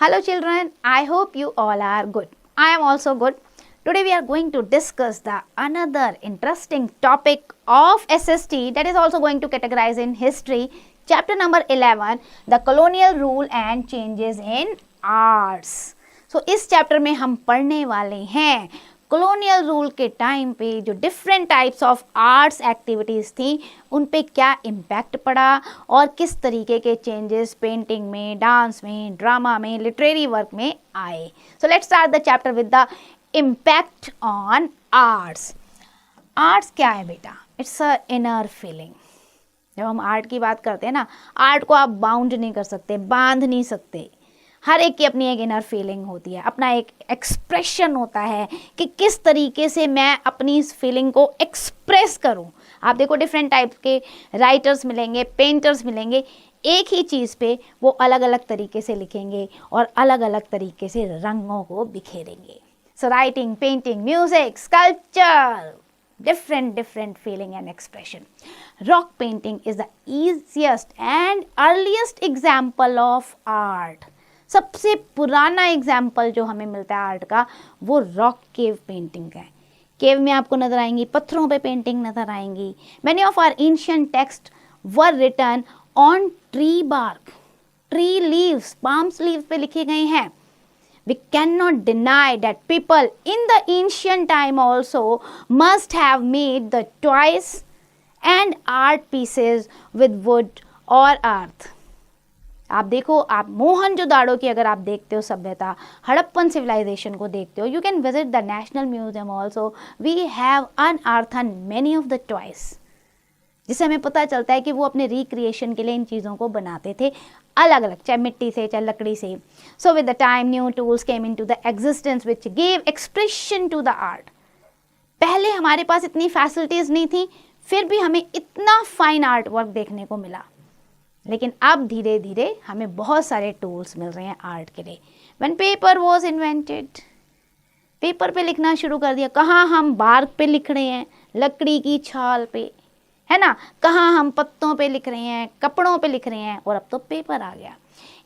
Hello children, I hope you all are good. I am also good. Today we are going to discuss the another interesting topic of SST that is also going to categorize in history. Chapter number 11, the colonial rule and changes in arts. So इस chapter में हम पढ़ने वाले हैं colonial rule के time पे जो different types of arts activities थी उन पे क्या इम्पैक्ट पड़ा और किस तरीके के चेंजेस पेंटिंग में, डांस में, ड्रामा में, लिटरेरी वर्क में आए. So let's start the chapter with the impact on arts. Arts क्या है बेटा? It's a inner feeling. जब हम आर्ट की बात करते हैं ना, आर्ट को आप बाउंड नहीं कर सकते, बांध नहीं सकते. हर एक की अपनी एक इनर फीलिंग होती है, अपना एक एक्सप्रेशन होता है कि किस तरीके से मैं अपनी इस फीलिंग को एक्सप्रेस करूं. आप देखो डिफरेंट टाइप के राइटर्स मिलेंगे, पेंटर्स मिलेंगे, एक ही चीज़ पे वो अलग अलग तरीके से लिखेंगे और अलग अलग तरीके से रंगों को बिखेरेंगे. So writing, painting, music, sculpture, different feeling and expression. Rock painting is the easiest and earliest example of art. सबसे पुराना एग्जाम्पल जो हमें मिलता है आर्ट का वो रॉक केव पेंटिंग का है. केव में आपको नजर आएंगी, पत्थरों पे पेंटिंग नजर आएंगी. Many of our ancient text were written on tree bark, tree leaves, palms leaves पे लिखे गए हैं. We cannot deny that people in the ancient time also must have made the toys and art pieces with wood or earth. आप देखो, आप मोहनजोदाड़ो की अगर आप देखते हो सभ्यता, हड़प्पन सिविलाइजेशन को देखते हो, you can visit the national museum also. We have unearthed many of the toys, जिससे हमें पता चलता है कि वो अपने रिक्रिएशन के लिए इन चीज़ों को बनाते थे अलग अलग, चाहे मिट्टी से चाहे लकड़ी से. So with the time new tools came into the existence which gave expression to the art. पहले हमारे पास इतनी फैसिलिटीज़ नहीं थी, फिर भी हमें इतना फाइन आर्ट वर्क देखने को मिला. लेकिन अब धीरे धीरे हमें बहुत सारे टूल्स मिल रहे हैं आर्ट के लिए. When paper was invented, paper पे लिखना शुरू कर दिया. कहाँ हम बार्क पे लिख रहे हैं, लकड़ी की छाल पे, है ना, कहाँ हम पत्तों पे लिख रहे हैं, कपड़ों पे लिख रहे हैं, और अब तो पेपर आ गया.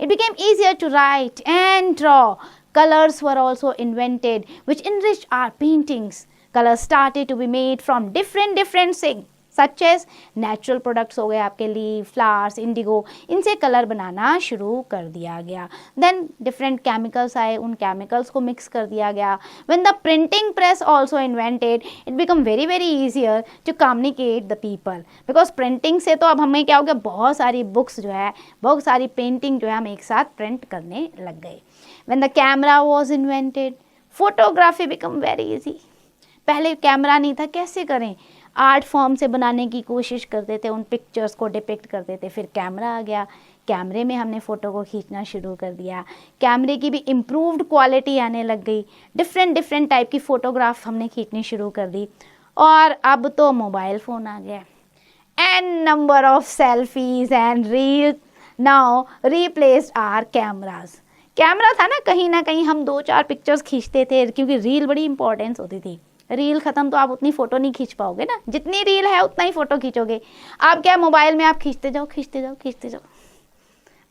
It became easier to write and draw. Colours were also invented which enriched our paintings. Colours started to be made from different things such as natural products हो गए आपके लीव, फ्लावर्स, इंडिगो, इनसे colour बनाना शुरू कर दिया गया. Then different chemicals आए, उन केमिकल्स को मिक्स कर दिया गया. When the printing press also invented, it become very very easier to communicate the people. Because printing से तो अब हमें क्या हो गया, बहुत सारी बुक्स जो है, बहुत सारी पेंटिंग जो है हम एक साथ प्रिंट करने लग गए. When the camera was invented, photography become very easy. पहले कैमरा नहीं था, कैसे करें, आर्ट फॉर्म से बनाने की कोशिश करते थे, उन पिक्चर्स को डिपिक्ट करते थे. फिर कैमरा आ गया, कैमरे में हमने फ़ोटो को खींचना शुरू कर दिया. कैमरे की भी इम्प्रूव्ड क्वालिटी आने लग गई, डिफरेंट टाइप की फ़ोटोग्राफ हमने खींचनी शुरू कर दी. और अब तो मोबाइल फ़ोन आ गया. An number of selfies and reel now replaced our cameras. Camera था ना कहीं हम 2-4 पिक्चर्स खींचते थे, क्योंकि रील बड़ी इंपॉर्टेंस होती थी. रील ख़त्म तो आप उतनी फ़ोटो नहीं खींच पाओगे ना, जितनी रील है उतना ही फ़ोटो खींचोगे. आप क्या, मोबाइल में आप खींचते जाओ,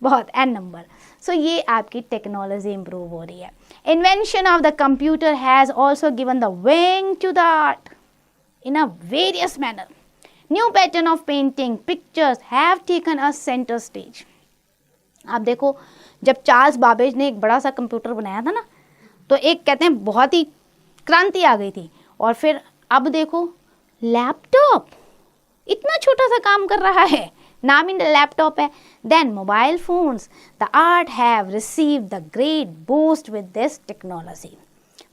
बहुत एन नंबर. सो ये आपकी टेक्नोलॉजी इंप्रूव हो रही है. Invention of the computer has also given the wing to the art in a various manner. New pattern of painting, pictures have taken a centre stage. आप देखो, जब चार्ल्स बाबेज ने एक बड़ा सा कंप्यूटर बनाया था ना, तो एक कहते हैं बहुत ही क्रांति आ गई थी. और फिर अब देखो लैपटॉप इतना छोटा सा काम कर रहा है, नाम ही लैपटॉप है. Then mobile phones, the art have received the great boost with this technology.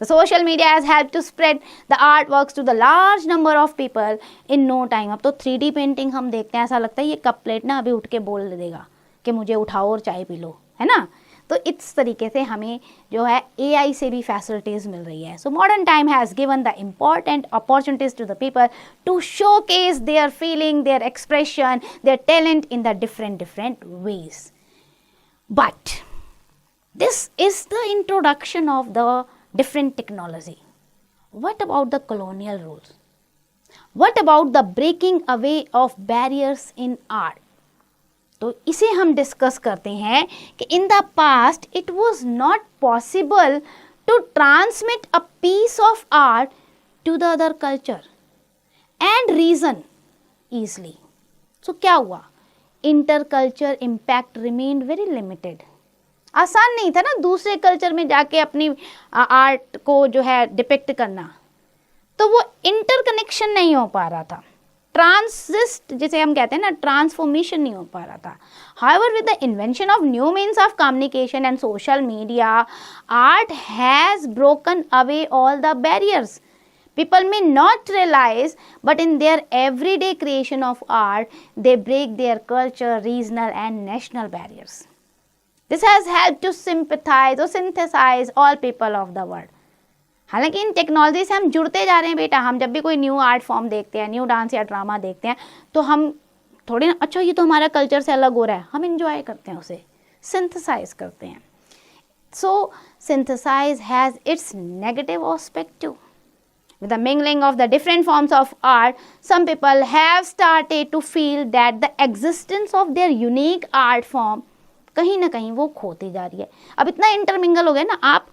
The social media has helped to spread the art works to the large number of people in no time. अब तो 3D painting हम देखते हैं, ऐसा लगता है ये cup plate ना अभी उठ के बोल देगा कि मुझे उठाओ और चाय पी लो, है ना. तो इस तरीके से हमें जो है AI से भी फैसिलिटीज़ मिल रही है. So modern time has given the important opportunities to the people to showcase their feeling, their expression, their talent in the different ways. But this is the introduction of the different technology. What about the colonial rules? What about the breaking away of barriers in art? तो इसे हम discuss करते हैं कि in the past it was not possible to transmit a piece of art to the other culture and region easily. So क्या हुआ, inter culture impact remained very limited. आसान नहीं था ना दूसरे कल्चर में जाके अपनी आर्ट को जो है डिपिक्ट करना, तो वो इंटर कनेक्शन नहीं हो पा रहा था. ट्रांसिस्ट जिसे हम कहते हैं ना, ट्रांसफॉर्मेशन नहीं हो पा रहा था. However, with the invention of new means of communication and social media, art has broken away all the barriers. People may not realize, but in their everyday creation of art, they break their culture, regional and national barriers. This has helped to sympathize or synthesize all people of the world. हालांकि इन technology से हम जुड़ते जा रहे हैं बेटा. हम जब भी कोई न्यू आर्ट फॉर्म देखते हैं, न्यू डांस या ड्रामा देखते हैं, तो हम थोड़ी ना अच्छा ये तो हमारा कल्चर से अलग हो रहा है, हम इंजॉय करते हैं, उसे सिंथेसाइज करते हैं. So synthesise has its negative aspect too. With the mingling of the different forms of art, some people have started to feel that the existence of their unique art form कहीं ना कहीं वो खोती जा रही है. अब इतना इंटरमिंगल हो गया ना, आप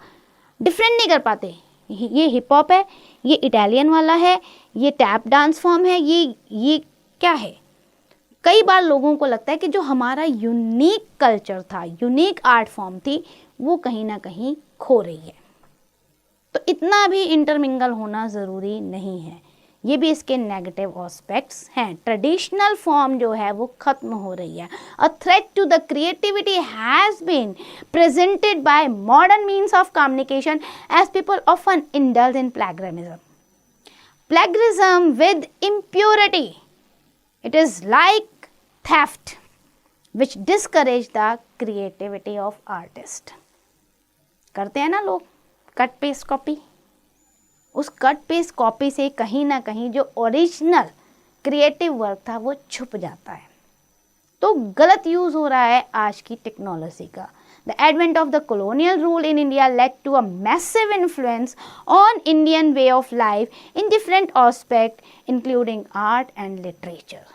डिफरेंट नहीं कर पाते. ये हिप हॉप है, ये इटालियन वाला है, ये टैप डांस फॉर्म है, ये क्या है. कई बार लोगों को लगता है कि जो हमारा यूनिक कल्चर था, यूनिक आर्ट फॉर्म थी, वो कहीं ना कहीं खो रही है. तो इतना भी इंटरमिंगल होना ज़रूरी नहीं है. ये भी इसके नेगेटिव एस्पेक्ट्स हैं. ट्रेडिशनल फॉर्म जो है वो ख़त्म हो रही है. A threat to the creativity has been presented by modern means of communication as people often indulge in plagiarism. Plagiarism with impurity, it is like theft which discourage the creativity of artist. करते हैं ना लोग cut paste copy. उस cut paste copy से कहीं ना कहीं जो ओरिजिनल क्रिएटिव वर्क था वो छुप जाता है. तो गलत यूज़ हो रहा है आज की टेक्नोलॉजी का. The advent of the colonial rule in India led to a massive influence on Indian way of life in different aspect including art and literature.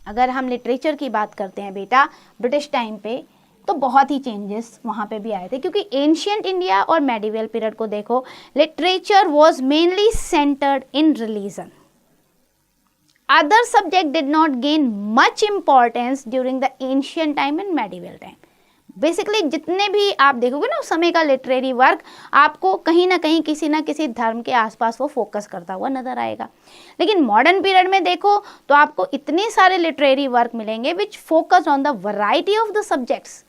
अगर हम लिटरेचर की बात करते हैं बेटा, ब्रिटिश टाइम पे तो बहुत ही चेंजेस वहाँ पे भी आए थे, क्योंकि एंशियंट इंडिया और मेडिवल पीरियड को देखो, literature was mainly centred in religion. Other subject did not gain much importance during the ancient time and medieval time. Basically जितने भी आप देखोगे ना उस समय का लिटरेरी वर्क, आपको कहीं ना कहीं किसी ना किसी धर्म के आसपास वो फोकस करता हुआ नजर आएगा. लेकिन मॉडर्न पीरियड में देखो तो आपको इतने सारे लिटरेरी वर्क मिलेंगे which focus on the variety of the subjects.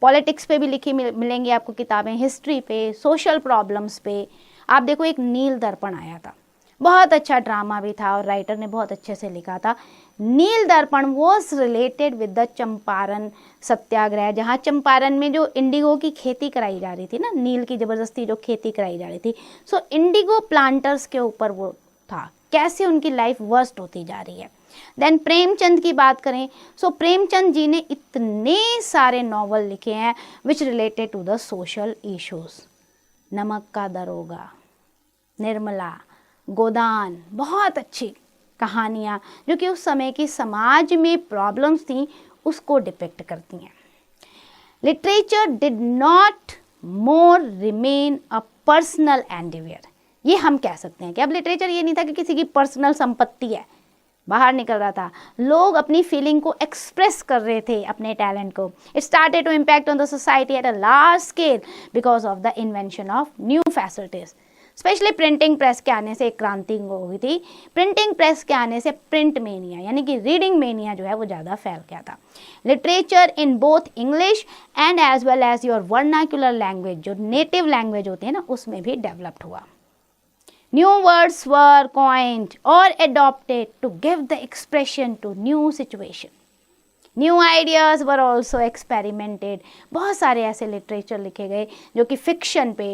Politics पे भी लिखी मिलेंगी आपको किताबें, हिस्ट्री पे, सोशल प्रॉब्लम्स पे. आप देखो एक नील दर्पण आया था, बहुत अच्छा ड्रामा भी था और राइटर ने बहुत अच्छे से लिखा था. Nil Darpan was related with the Champaran Satyagraha, जहाँ चंपारण में जो इंडिगो की खेती कराई जा रही थी ना, नील की ज़बरदस्ती जो खेती कराई जा रही थी, सो इंडिगो प्लांटर्स के ऊपर वो था, कैसे उनकी लाइफ वर्स्ट होती जा रही है. देन प्रेमचंद की बात करें, सो प्रेमचंद जी ने इतने सारे नॉवल लिखे हैं which related to the social issues. Namak ka दरोगा, निर्मला, गोदान, बहुत अच्छी कहानियाँ जो कि उस समय की समाज में प्रॉब्लम्स थी उसको डिपिक्ट करती हैं. Literature did not more remain a personal endeavour. ये हम कह सकते हैं कि अब लिटरेचर ये नहीं था कि किसी की पर्सनल संपत्ति है, बाहर निकल रहा था, लोग अपनी फीलिंग को एक्सप्रेस कर रहे थे, अपने टैलेंट को. It started to impact on the society at a large scale because of the invention of new facilities. Specially printing press के आने से एक क्रांति हो गई थी. प्रिंटिंग प्रेस के आने से प्रिंट मेनिया यानी कि रीडिंग मेनिया जो है वो ज़्यादा फैल गया था. Literature in both English and as well as your vernacular language, जो नेटिव लैंग्वेज होती है ना, उसमें भी डेवलप्ड हुआ. New words were coined or adopted to give the expression to new situation. New ideas were also experimented. बहुत सारे ऐसे लिटरेचर लिखे गए जो कि फिक्शन पे,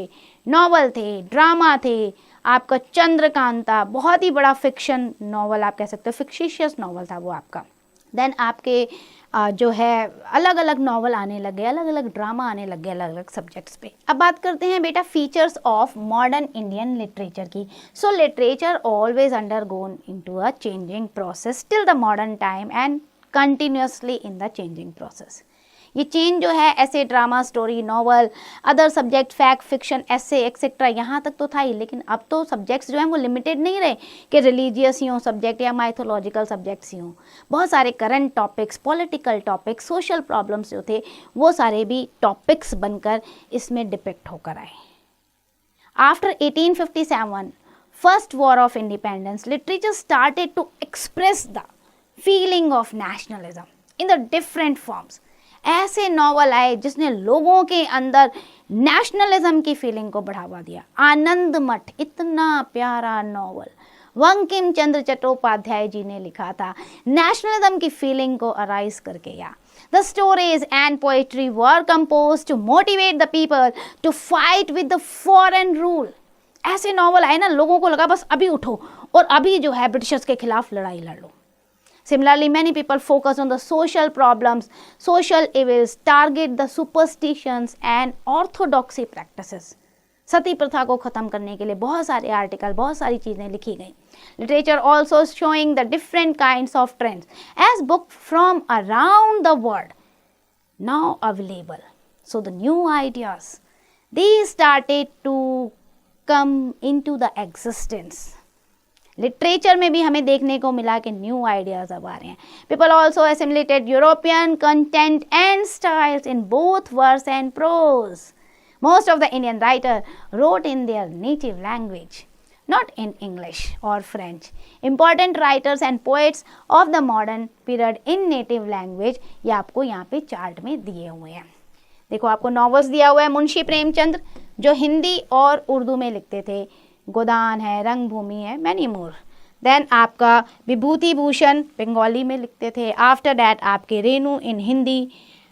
नॉवल थे, ड्रामा थे. आपका चंद्रकांता बहुत ही बड़ा फिक्शन नॉवल आप कह सकते हो, फिक्शिशियस नॉवल था वो आपका. देन आपके जो है अलग अलग नॉवल आने लगे, अलग अलग ड्रामा आने लगे अलग अलग सब्जेक्ट्स पे। अब बात करते हैं बेटा features of modern Indian literature की। So literature always undergone into a changing process till the modern time and continuously in the changing process. ये चेंज जो है ऐसे drama, story, novel, other subject, fact, fiction, ऐसे etcetera, यहाँ तक तो था ही, लेकिन अब तो सब्जेक्ट्स जो हैं वो लिमिटेड नहीं रहे कि रिलीजियस ही हों सब्जेक्ट या माइथोलॉजिकल सब्जेक्ट्स ही हों। बहुत सारे current topics, political topics, social problems जो थे वो सारे भी टॉपिक्स बनकर इसमें डिपिक्ट होकर आए। After 1857 first war of independence, literature started to express the feeling of nationalism in the different forms. ऐसे नॉवल आए जिसने लोगों के अंदर नेशनलिज्म की फीलिंग को बढ़ावा दिया। आनंद मठ, इतना प्यारा नॉवल बंकिम चंद्र चट्टोपाध्याय जी ने लिखा था, नेशनलिज्म की फीलिंग को अराइज करके। या the stories and poetry were composed to motivate the people to fight with the foreign rule. ऐसे नॉवल आए ना, लोगों को लगा बस अभी उठो और अभी जो है ब्रिटिशर्स के खिलाफ लड़ाई लड़ लो। Similarly, many people focus on the social problems, social evils, target the superstitions and orthodoxy practices. सती प्रथा को ख़त्म करने के लिए बहुत सारे आर्टिकल, बहुत सारी चीज़ें लिखी गई। Literature also showing the different kinds of trends as book from around the world now available. So the new ideas, these started to come into the existence. Literature में भी हमें देखने को मिला कि न्यू आइडियाज अब आ रहे हैं। People also assimilated European content and styles in both verse and prose. Most of the Indian writer wrote in their native language, not in English और French. Important writers and poets of the modern period in native language, ये आपको यहाँ पे chart में दिए हुए हैं। देखो आपको नॉवेल्स दिया हुआ है, मुंशी प्रेमचंद्र जो हिंदी और उर्दू में लिखते थे, गोदान है, रंगभूमि है, मैनी मोर। देन आपका विभूति भूषण बंगाली में लिखते थे। आफ्टर दैट आपके रेणु इन हिंदी,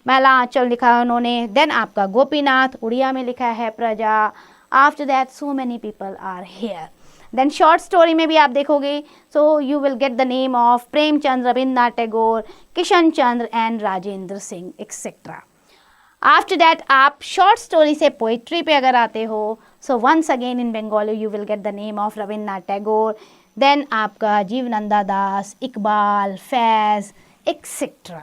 मैला आंचल लिखा है उन्होंने। देन आपका गोपीनाथ उड़िया में लिखा है प्रजा। After that so many people are here. Then short story में भी आप देखोगे, so you will get the name of Premchand, Rabindranath Tagore, Kishan Chandar and Rajendra Singh etcetera. After that आप शॉर्ट स्टोरी से पोइट्री पे अगर आते हो, so once again in Bengali you will get the name of Rabindranath Tagore. Then आपका Jibanananda Das, Iqbal, Faiz etcetera.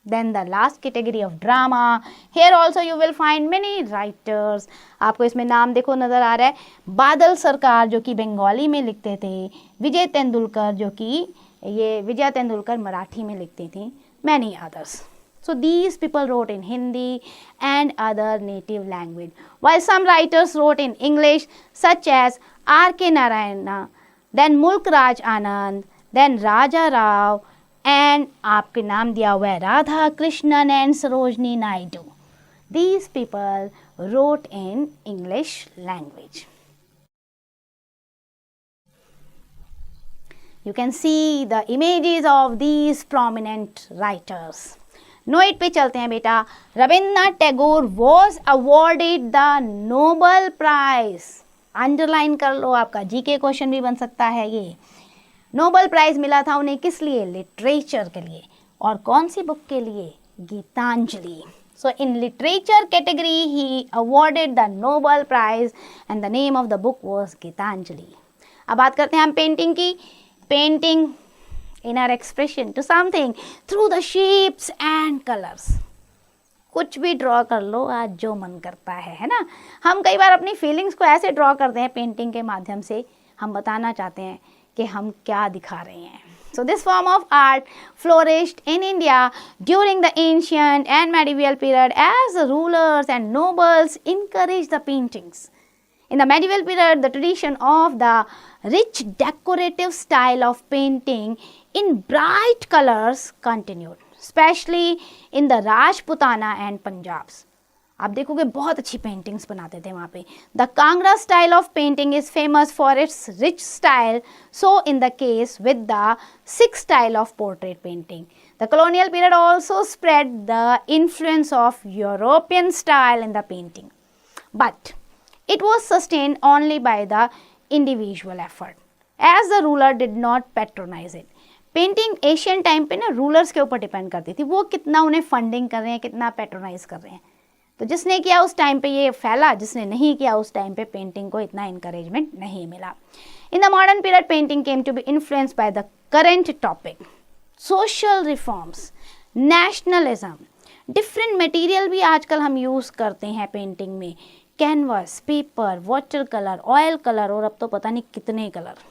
Then the last category of drama, here also you will find many writers. आपको इसमें नाम देखो नज़र आ रहा है, बादल सरकार जो कि बंगाली में लिखते थे, विजय तेंदुलकर जो कि ये विजय तेंदुलकर मराठी में लिखती थी, many others. So these people wrote in Hindi and other native language, while some writers wrote in English such as R.K. Narayana, then Mulk Raj Anand, then Raja Rao, and आपके नाम दिया हुआ है Radha Krishnan and Sarojini Naidu. These people wrote in English language. You can see the images of these prominent writers. Note पे चलते हैं बेटा. Rabindranath Tagore was awarded the Nobel prize. Underline कर लो, आपका जीके क्वेश्चन भी बन सकता है ये. नोबल प्राइज मिला था उन्हें किस लिए? लिटरेचर के लिए. और कौन सी बुक के लिए? Gitanjali. So in literature category he awarded the Nobel prize and the name of the book was Gitanjali. अब बात करते हैं हम पेंटिंग की. Painting inner expression to something through the shapes and colors. कुछ भी ड्रॉ कर लो आज जो मन करता है ना. हम कई बार अपनी फीलिंग्स को ऐसे ड्रॉ करते हैं पेंटिंग के माध्यम से, हम बताना चाहते हैं कि हम क्या दिखा रहे हैं. So this form of art flourished in India during the ancient and medieval period as the rulers and nobles encouraged the paintings. In the medieval period, the tradition of the rich decorative style of painting in bright colors continued, especially in the Rajputana and Punjabs. आप देखोगे बहुत अच्छी paintings बनाते थे वहाँ पे. The Kangra style of painting is famous for its rich style, so in the case with the Sikh style of portrait painting. The colonial period also spread the influence of European style in the painting, but it was sustained only by the individual effort, as the ruler did not patronize it. Painting Asian time पे ना rulers के ऊपर depend करती थी, वो कितना उन्हें funding कर रहे हैं, कितना पैट्रोनाइज कर रहे हैं। तो जिसने किया उस टाइम पे ये फैला, जिसने नहीं किया उस टाइम पे पेंटिंग को इतना इंकरेजमेंट नहीं मिला। In the modern period painting came to be influenced by the current topic, social reforms, nationalism. Different material भी आजकल हम यूज़ करते हैं पेंटिंग में, canvas, paper, water colour, oil colour और अब तो पता नहीं कितने colour.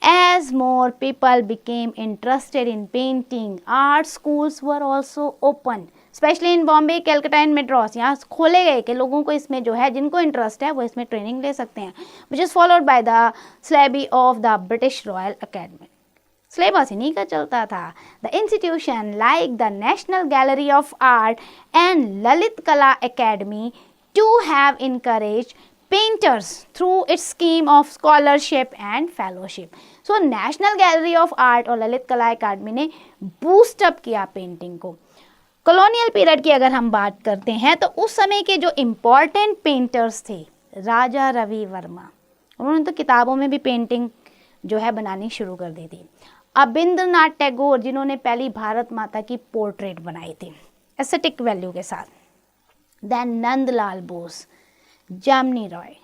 As more people became interested in painting, art schools were also opened, especially in Bombay, Calcutta and Madras. यहाँ खोले गए कि लोगों को इसमें जो है, जिनको इंटरेस्ट है वो इसमें ट्रेनिंग ले सकते हैं, which is followed by the syllabi of the British Royal Academy. Syllabus इन्हीं का चलता था। The institution like the National Gallery of Art and Lalit Kala Academy to have encouraged painters through its scheme of scholarship and fellowship. So National Gallery of Art और ललित कला अकादमी ने boost up किया painting को। Colonial period की अगर हम बात करते हैं तो उस समय के जो इम्पोर्टेंट पेंटर्स थे, राजा रवि वर्मा, उन्होंने तो किताबों में भी पेंटिंग जो है बनानी शुरू कर दी थी। अबिंद्रनाथ टैगोर, जिन्होंने पहली भारत माता की पोर्ट्रेट बनाई थी एस्थेटिक वैल्यू के साथ। Then Nandalal Bose, Jamini Roy,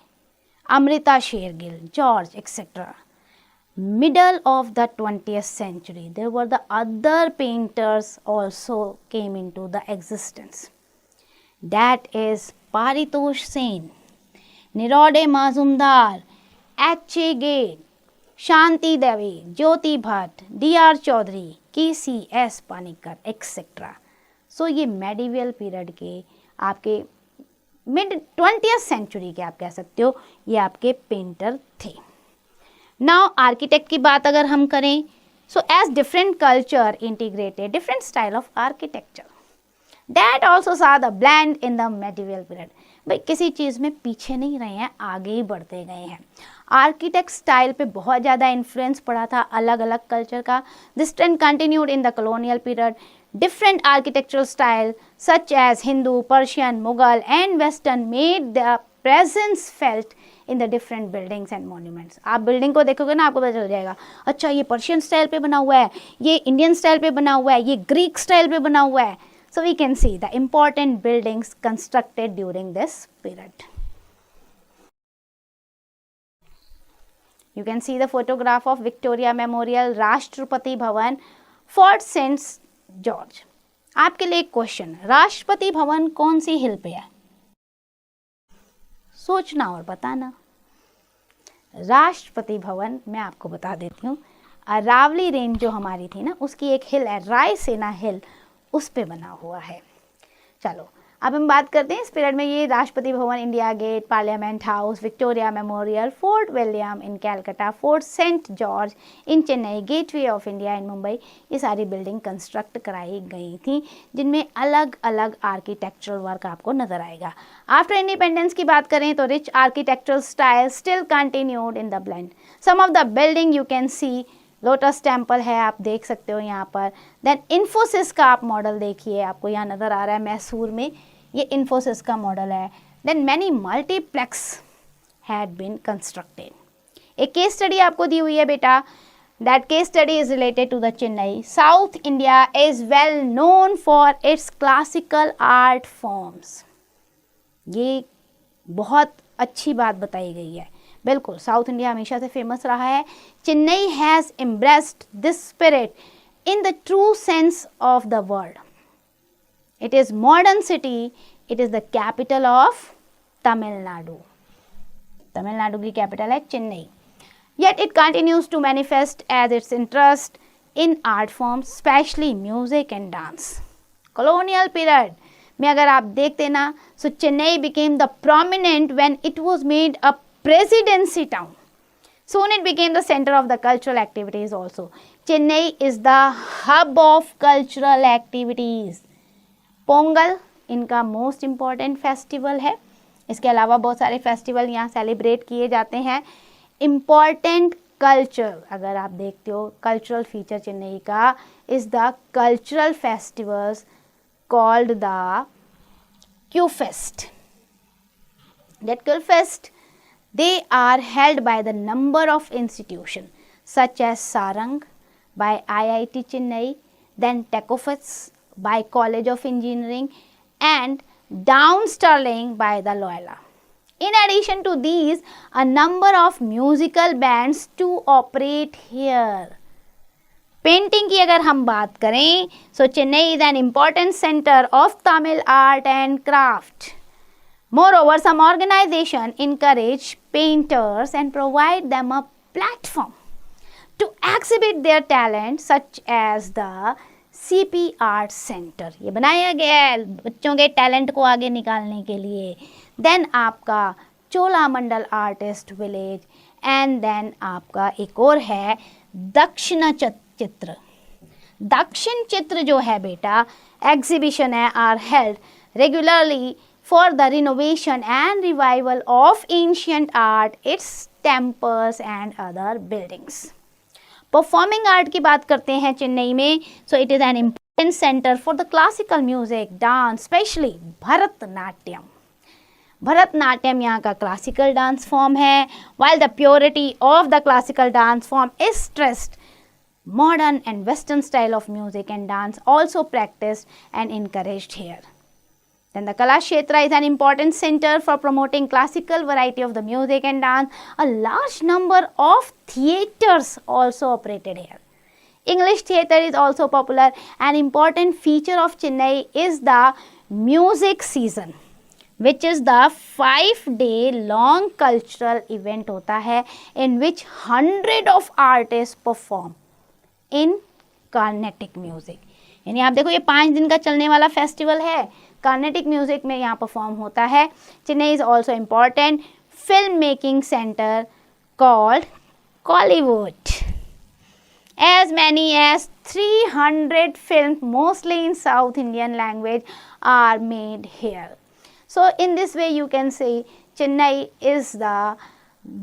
Amrita Shergil, George etcetera. Middle of the 20th century, there were the other painters also came into the existence. That is Paritosh Sen, Nirode Mazumdar, H.A. Gate, Shanti Devi, Jyoti Bhatt, D.R. Chaudhary, K.C.S. Panikkar, etc. So ये medieval period के आपके mid 20th century के आप कह सकते हो, ये आपके पेंटर थे। नाउ आर्किटेक्ट की बात अगर हम करें, so as different culture integrated different style of architecture, that also saw the blend in the medieval period. भाई किसी चीज़ में पीछे नहीं रहे हैं, आगे ही बढ़ते गए हैं। आर्किटेक्ट स्टाइल पे बहुत ज़्यादा इन्फ्लुएंस पड़ा था अलग अलग कल्चर का। This trend continued in the colonial period. Different architectural style such as Hindu, Persian, Mughal and Western made their presence felt in the different buildings and monuments. आप building को देखोगे ना, आपको पता चल जाएगा, अच्छा ये पर्शियन स्टाइल पे बना हुआ है, ये इंडियन स्टाइल पे बना हुआ है, ये ग्रीक स्टाइल पे बना हुआ है। So we can see the important buildings constructed during this period. You can see the photograph of Victoria Memorial, Rashtrapati Bhavan, Fort St. George. आपके लिए एक क्वेश्चन, राष्ट्रपति भवन कौन सी हिल पे है? सोचना और बताना। राष्ट्रपति भवन मैं आपको बता देती हूँ, अरावली रेंज जो हमारी थी ना, उसकी एक हिल है रायसेना हिल, उस पे बना हुआ है। चलो अब हम बात करते हैं इस पीरियड में ये Rashtrapati Bhavan, India Gate, Parliament House, Victoria Memorial, Fort William in Calcutta, Fort Saint George in Chennai, Gateway of India in Mumbai, ये सारी बिल्डिंग कंस्ट्रक्ट कराई गई थी जिनमें अलग अलग आर्किटेक्चरल वर्क आपको नजर आएगा। आफ्टर इंडिपेंडेंस की बात करें तो rich architectural style still continued in the blend. Some of the building you can see, Lotus Temple है, आप देख सकते हो यहाँ पर। देन इन्फोसिस का आप मॉडल देखिए, आपको यहाँ नज़र आ रहा है मैसूर में, ये इन्फोसिस का मॉडल है। Then many multiplex had been constructed. एक केस स्टडी आपको दी हुई है बेटा, that case study is related to the Chennai. South India is well known for its classical art forms. ये बहुत अच्छी बात बताई गई है, बिल्कुल साउथ इंडिया हमेशा से फेमस रहा है। Chennai has embraced this spirit in the true sense of the word. It is modern city, it is the capital of Tamil Nadu. Tamil Nadu की कैपिटल है Chennai. Yet it continues to manifest as its interest in art forms, especially music and dance. Colonial period में अगर आप देखते ना, so Chennai became the prominent when it was made a presidency town. Soon it became the center of the cultural activities also. Chennai is the hub of cultural activities. Pongal इनका most important festival है, इसके अलावा बहुत सारे festival यहाँ celebrate किए जाते हैं। इम्पॉर्टेंट कल्चर अगर आप देखते हो, कल्चरल फीचर चेन्नई का is the cultural festivals called the Qfest. That Qfest they are held by the number of institutions such as Sarang, by IIT Chennai, then Tecofits by College of Engineering, and Down Sterling by the Loyola. In addition to these, a number of musical bands to operate here. Painting की अगर हम बात करें, so Chennai is an important center of Tamil art and craft. Moreover, some organizations encourage painters and provide them a platform to exhibit their talent, such as the CP Art Center. ये बनाया गया है बच्चों के talent को आगे निकालने के लिए. देन आपका चोला मंडल आर्टिस्ट विलेज, एंड देन आपका एक और है दक्षिण चित्र. दक्षिण चित्र जो है बेटा एग्जीबिशन है are held regularly for the renovation and revival of ancient art, it's temples and other buildings. Performing art की बात करते हैं चेन्नई में, so it is an important centre for the classical music, dance, specially Bharatanatyam. Bharatanatyam यहाँ का classical dance form है. While the purity of the classical dance form is stressed, modern and western style of music and dance also practiced and encouraged here. Then the Kalakshetra is an important center for promoting classical variety of the music and dance. A large number of theaters also operated here. English theatre is also popular. An important feature of Chennai is the music season, which is the 5-day long cultural event होता है in which 100 of artists perform in Carnatic music. यानी आप देखो ये 5 दिन का चलने वाला फेस्टिवल है, कार्नेटिक म्यूजिक में यहाँ परफॉर्म होता है. Chennai is also important film making centre called Kollywood. As many as 300 films, mostly in South Indian language, are made here. So in this way you can say Chennai is the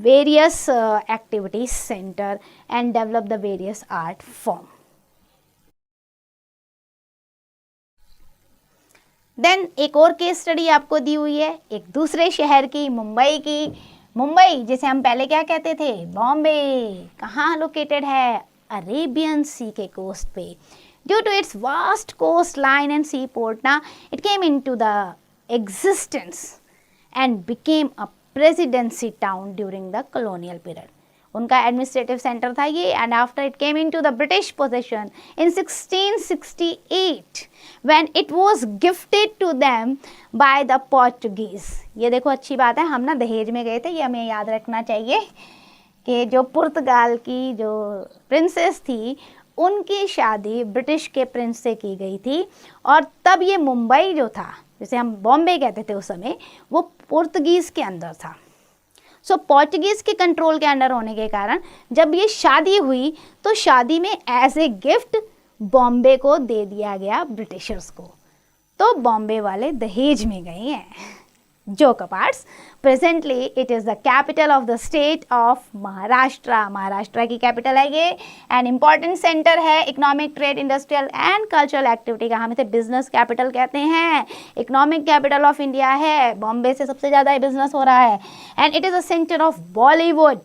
various activities center and develop the various art form. Then एक और case study आपको दी हुई है एक दूसरे शहर की, मुंबई की. मुंबई जिसे हम पहले क्या कहते थे, बॉम्बे, कहाँ लोकेटेड है, अरेबियन सी के कोस्ट पे. Due to its vast coast line and sea port ना it came into the existence and became a presidency town during the colonial period. उनका एडमिनिस्ट्रेटिव सेंटर था ये, and after it came into the British possession in 1668 when it was gifted to them by the Portuguese. ये देखो अच्छी बात है, हम ना दहेज में गए थे, ये हमें याद रखना चाहिए कि जो पुर्तगाल की जो प्रिंसेस थी उनकी शादी ब्रिटिश के प्रिंस से की गई थी, और तब ये मुंबई जो था जिसे हम बॉम्बे कहते थे उस समय, वो पुर्तगीज़ के अंदर था. सो पोर्चुगीज़ के कंट्रोल के अंडर होने के कारण जब ये शादी हुई तो शादी में एज ए गिफ्ट बॉम्बे को दे दिया गया ब्रिटिशर्स को. तो बॉम्बे वाले दहेज में गए हैं. Joke अपार्ट्स, presently it is the capital of the state of Maharashtra. Maharashtra की कैपिटल है ये, एंड इम्पॉर्टेंट सेंटर है economic, trade, industrial and cultural activity का. हम इसे बिजनेस कैपिटल कहते हैं. इकोनॉमिक कैपिटल ऑफ इंडिया है, बॉम्बे से सबसे ज़्यादा बिजनेस हो रहा है. And it is a centre of Bollywood,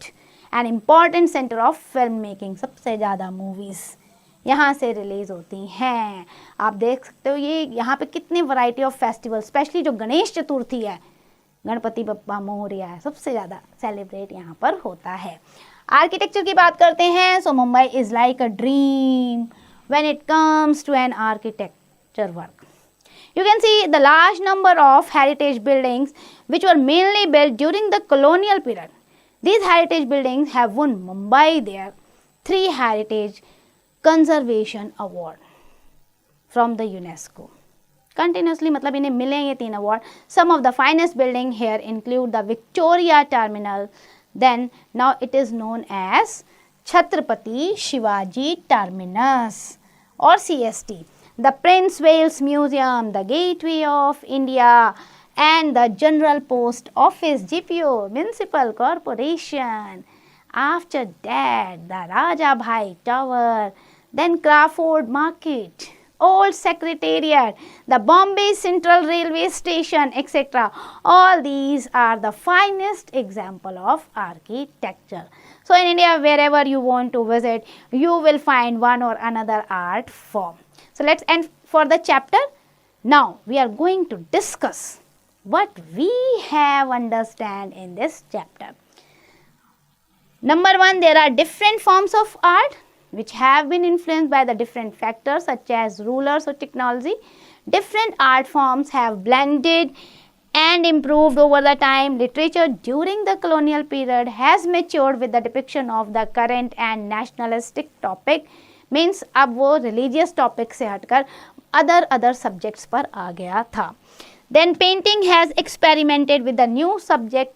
an important centre of film making. सबसे ज़्यादा मूवीज़ यहाँ से रिलीज होती हैं. आप देख सकते हो ये यहाँ पे कितनी वैरायटी ऑफ फेस्टिवल, स्पेशली जो गणेश चतुर्थी है, गणपति बप्पा मोरया है, सबसे ज़्यादा सेलिब्रेट यहाँ पर होता है. आर्किटेक्चर की बात करते हैं, so Mumbai is like a dream when it comes to an architecture work. You can see the large number of heritage buildings which were mainly built during the colonial period. These heritage buildings have won Mumbai their 3 Heritage Conservation Award from the UNESCO. Continuously मतलब इन्हें मिले ये 3 award. Some of the finest building here include the Victoria Terminal. Then now it is known as Chhatrapati Shivaji Terminus or CST. The Prince Wales Museum, the Gateway of India, and the General Post Office (GPO) Municipal Corporation. After that, the Raja Bhai Tower, then Crawford Market, Old Secretariat, the Bombay Central Railway Station, etc. All these are the finest example of architecture. So in India, wherever you want to visit, you will find one or another art form. So let's end for the chapter. Now we are going to discuss what we have understand in this chapter. Number one, there are different forms of art which have been influenced by the different factors such as rulers or technology. Different art forms have blended and improved over the time. Literature during the colonial period has matured with the depiction of the current and nationalistic topic. Means अब वो religious topic से हटकर other subjects पर आ गया था. Then painting has experimented with the new subject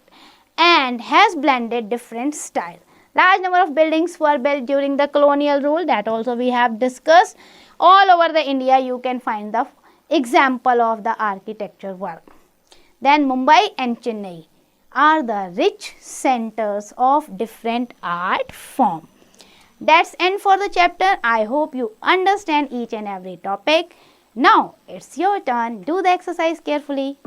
and has blended different style. Large number of buildings were built during the colonial rule, that also we have discussed. All over the India you can find the example of the architecture work. Then Mumbai and Chennai are the rich centers of different art form. That's end for the chapter. I hope you understand each and every topic. Now it's your turn. Do the exercise carefully.